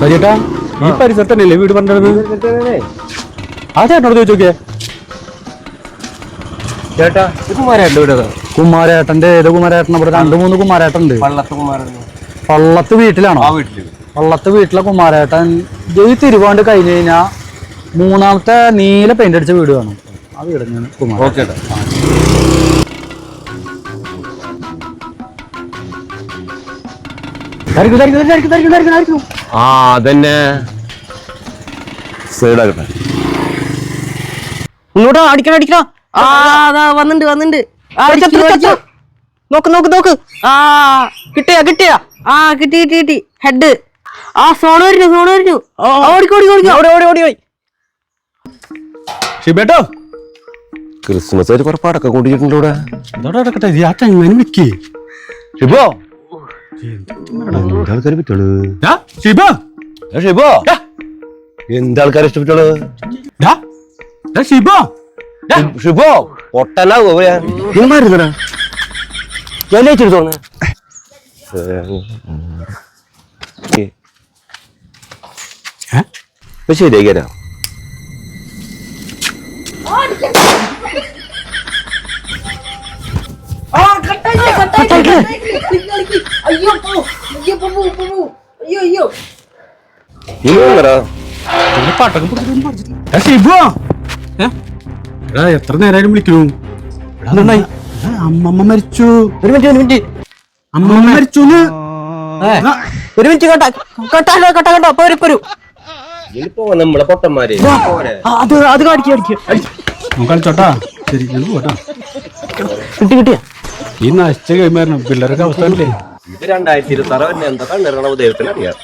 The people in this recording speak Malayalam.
ചേട്ടാ ഈ പരിസരത്ത് തന്നെയല്ലേ വീട് പറഞ്ഞത്? ആ ചേട്ടനോട് ചോദിച്ചു നോക്കിയേ. ചേട്ടാ കുമാരേട്ടൻ്റെ വീട്? കുമാരേട്ടന്റെ ഏത് കുമാരേട്ടൻ? ഇവിടെ 2-3 കുമാരേട്ടൻ ഉണ്ട്. പള്ളത്ത് വീട്ടിലാണോ? പള്ളത്ത് വീട്ടിലെ കുമാരേട്ടൻ ഈ തിരുവാണ്ട് കഴിഞ്ഞു കഴിഞ്ഞാൽ 3ാമത്തെ നീല പെയിന്റ് അടിച്ച വീട് വേണം. ആ വീട് തന്നെയാണ് കുമാരേട്ടൻ. ആ അതന്നെ സൈഡാകട്ടെ. ഇങ്ങോട്ടാ അടിക്കണം അടിക്കണം. ആ അതാ വന്നിണ്ട്. നോക്ക്. ആ കിട്ടിയാ. ആ കിട്ടി ഹെഡ്. ആ സോണ് വരുന്നു. ഓടി. ഷിബേട്ടോ ക്രിസ്മസ് ആയിട്ട് കുറെ പടക്കം കൂട്ടിയിട്ടുണ്ട് ഇവിടെ. നടക്കട്ടെ ആ ചെങ്ങനെ വിൽക്കേ. ഷിബോ എന്താൾക്കാർ പറ്റുള്ളൂ? ഷിബോ എന്താൾക്കാരെ ഇഷ്ടപ്പെട്ടുള്ളൂ? ഷിബോ പൊട്ടനാവോ മരുന്നടാ ഞാൻ തോന്നുന്നു. ശരിയാക്കിയാ എത്ര നേരം വിളിക്കണു? അമ്മമ്മ മരിച്ചു. ഒരു മിനിറ്റ് അമ്മമ്മ മരിച്ചു. ഒരു മിനിറ്റ് കേട്ടോ പോരു നമ്മളെ പൊട്ടന്മാര് അത് കാണിക്കും കളിച്ചോട്ടാ. ശരി പോട്ടാ. കിട്ടിയ ഈ നശിച്ച കഴിയുമായിരുന്നു പിള്ളേരൊക്കെ അവസ്ഥ. ഇത് 2026 എന്താ കണ്ടിറങ്ങണ ദൈവത്തിന് അറിയാം.